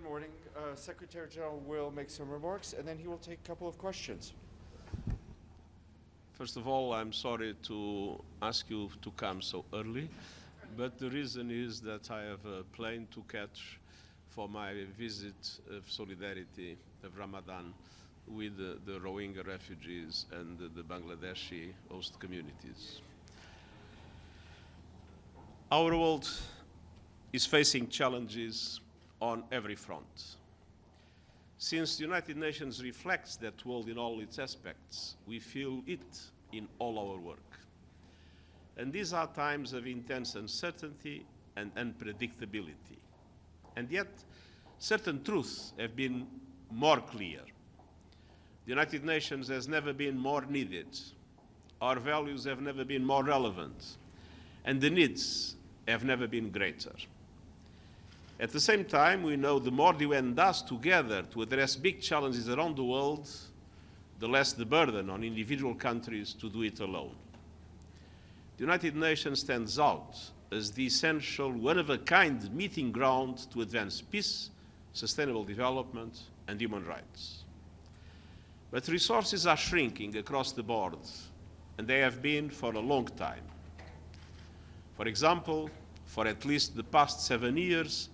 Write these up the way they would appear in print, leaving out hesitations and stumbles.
Good morning. Secretary General will make some remarks, and then he will take a couple of questions. First of all, I'm sorry to ask you to come so early, but the reason is that I have a plane to catch for my visit of solidarity of Ramadan with the Rohingya refugees and the Bangladeshi host communities. Our world is facing challenges on every front. Since the United Nations reflects that world in all its aspects, we feel it in all our work. And these are times of intense uncertainty and unpredictability. And yet, certain truths have been more clear. The United Nations has never been more needed. Our values have never been more relevant. And the needs have never been greater. At the same time, we know the more the UN does together to address big challenges around the world, the less the burden on individual countries to do it alone. The United Nations stands out as the essential, one-of-a-kind meeting ground to advance peace, sustainable development, and human rights. But resources are shrinking across the board, and they have been for a long time. For example, for at least the past 7 years,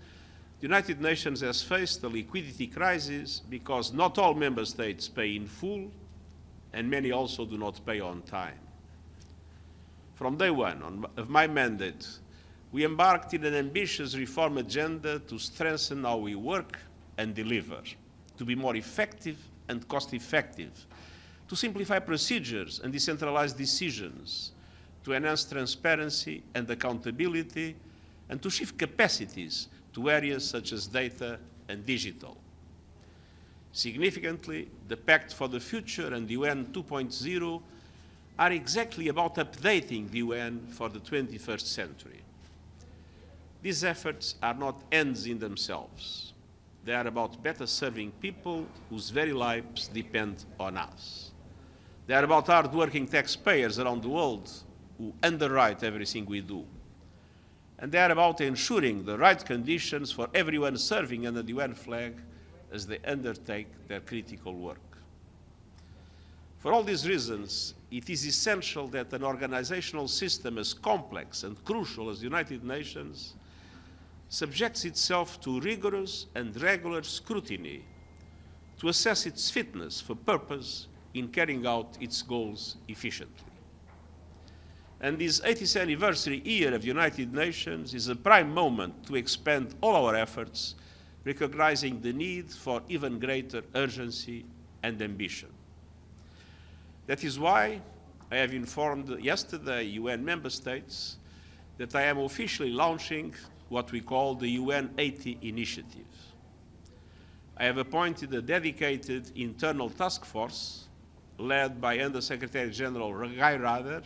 the United Nations has faced a liquidity crisis because not all member states pay in full, and many also do not pay on time. From day one of my mandate, we embarked in an ambitious reform agenda to strengthen how we work and deliver, to be more effective and cost-effective, to simplify procedures and decentralize decisions, to enhance transparency and accountability, and to shift capacities to areas such as data and digital. Significantly, the Pact for the Future and the UN 2.0 are exactly about updating the UN for the 21st century. These efforts are not ends in themselves. They are about better serving people whose very lives depend on us. They are about hard-working taxpayers around the world who underwrite everything we do. And they are about ensuring the right conditions for everyone serving under the UN flag as they undertake their critical work. For all these reasons, it is essential that an organizational system as complex and crucial as the United Nations subjects itself to rigorous and regular scrutiny to assess its fitness for purpose in carrying out its goals efficiently. And this 80th anniversary year of the United Nations is a prime moment to expand all our efforts, recognizing the need for even greater urgency and ambition. That is why I have informed yesterday UN member states that I am officially launching what we call the UN 80 initiative. I have appointed a dedicated internal task force led by Under Secretary General Guy Ryder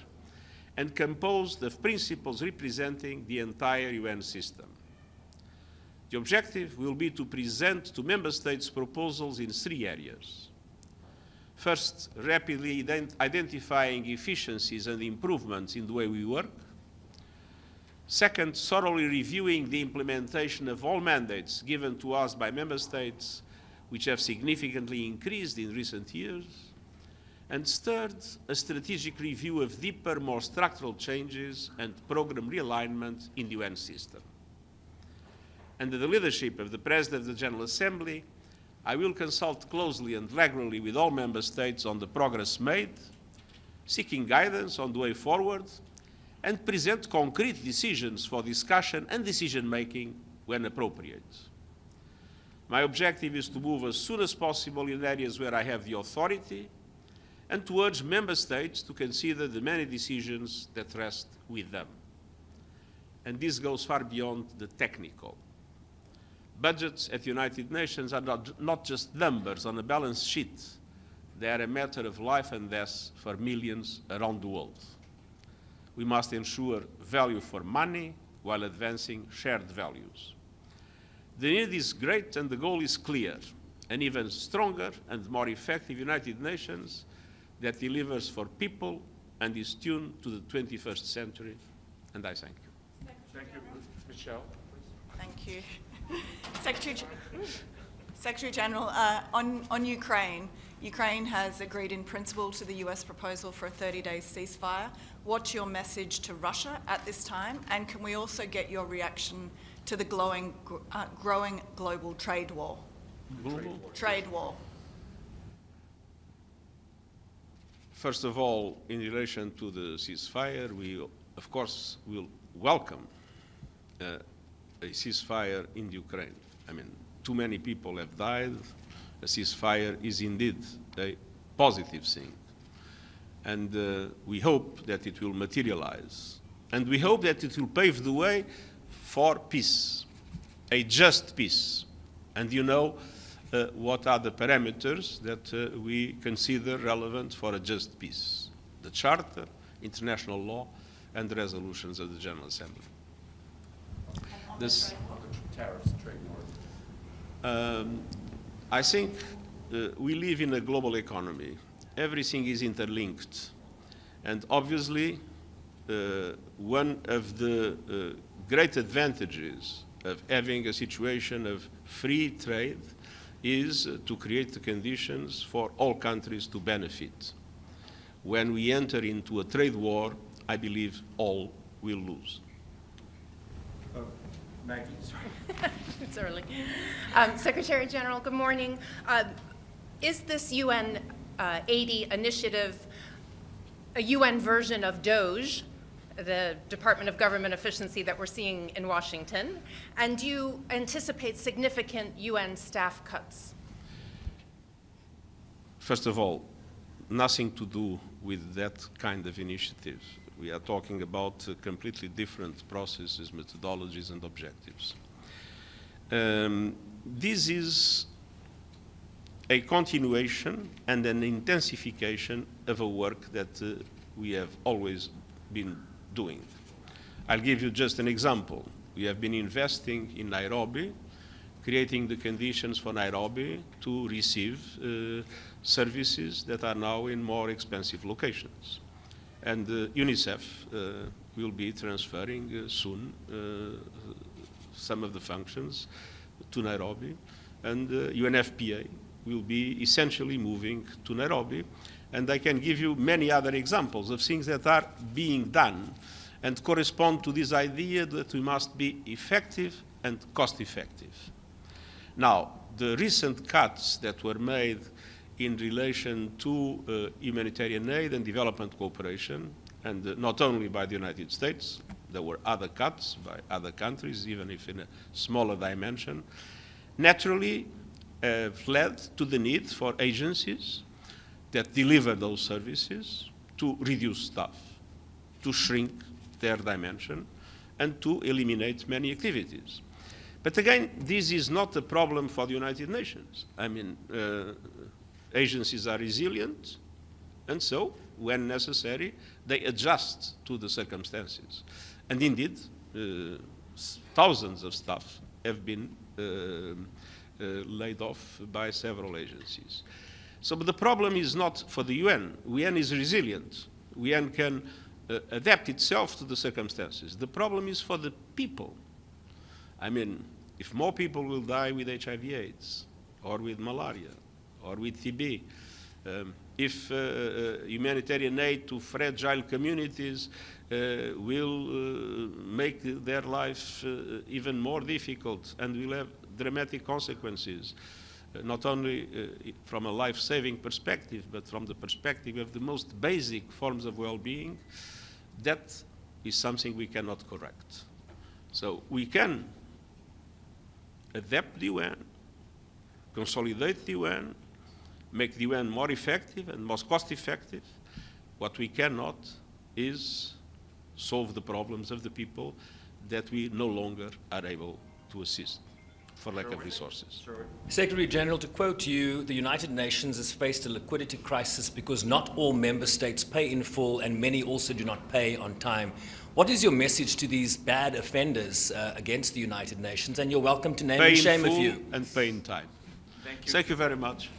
and composed of principals representing the entire UN system. The objective will be to present to member states proposals in 3 areas. First, rapidly identifying efficiencies and improvements in the way we work. Second, thoroughly reviewing the implementation of all mandates given to us by member states, which have significantly increased in recent years. And third, a strategic review of deeper, more structural changes and program realignment in the UN system. Under the leadership of the President of the General Assembly, I will consult closely and regularly with all member states on the progress made, seeking guidance on the way forward, and present concrete decisions for discussion and decision-making when appropriate. My objective is to move as soon as possible in areas where I have the authority and to urge member states to consider the many decisions that rest with them. And this goes far beyond the technical. Budgets at the United Nations are not just numbers on a balance sheet. They are a matter of life and death for millions around the world. We must ensure value for money while advancing shared values. The need is great and the goal is clear. An even stronger and more effective United Nations that delivers for people and is tuned to the 21st century. And I thank you. Thank you, Michelle. Thank you. Secretary General, on Ukraine, Ukraine has agreed in principle to the US proposal for a 30-day ceasefire. What's your message to Russia at this time? And can we also get your reaction to the growing global trade war? Trade war. First of all, in relation to the ceasefire, we, of course, will welcome a ceasefire in Ukraine. I mean, too many people have died. A ceasefire is indeed a positive thing. And we hope that it will materialize. And we hope that it will pave the way for peace, a just peace. And you know what are the parameters that we consider relevant for a just peace: the Charter, international law, and the resolutions of the General Assembly. This, Tariffs, trade war. I think we live in a global economy. Everything is interlinked. And obviously, one of the great advantages of having a situation of free trade is to create the conditions for all countries to benefit. When we enter into a trade war, I believe all will lose. Maggie, sorry. It's early. Secretary General, good morning. Is this UN 80 initiative a UN version of DOGE, the Department of Government Efficiency that we're seeing in Washington? And do you anticipate significant UN staff cuts? First of all, nothing to do with that kind of initiative. We are talking about completely different processes, methodologies, and objectives. This is a continuation and an intensification of a work that we have always been doing. I'll give you just an example. We have been investing in Nairobi, creating the conditions for Nairobi to receive services that are now in more expensive locations. And UNICEF will be transferring soon some of the functions to Nairobi, and UNFPA will be essentially moving to Nairobi. And I can give you many other examples of things that are being done and correspond to this idea that we must be effective and cost-effective. Now, the recent cuts that were made in relation to humanitarian aid and development cooperation, and not only by the United States, there were other cuts by other countries, even if in a smaller dimension, naturally led to the need for agencies that deliver those services to reduce staff, to shrink their dimension, and to eliminate many activities. But again, this is not a problem for the United Nations. I mean, agencies are resilient, and so, when necessary, they adjust to the circumstances. And indeed, thousands of staff have been laid off by several agencies. So, but the problem is not for the UN. UN is resilient. UN can adapt itself to the circumstances. The problem is for the people. I mean, if more people will die with HIV/AIDS, or with malaria, or with TB, if humanitarian aid to fragile communities will make their life even more difficult and will have dramatic consequences, not only from a life-saving perspective, but from the perspective of the most basic forms of well-being, that is something we cannot correct. So we can adapt the UN, consolidate the UN, make the UN more effective and more cost-effective. What we cannot is solve the problems of the people that we no longer are able to assist for lack of resources. Secretary General, to quote you, the United Nations has faced a liquidity crisis because not all member states pay in full and many also do not pay on time. What is your message to these bad offenders against the United Nations? And you're welcome to name and shame a few. And pay in time. Thank you very much.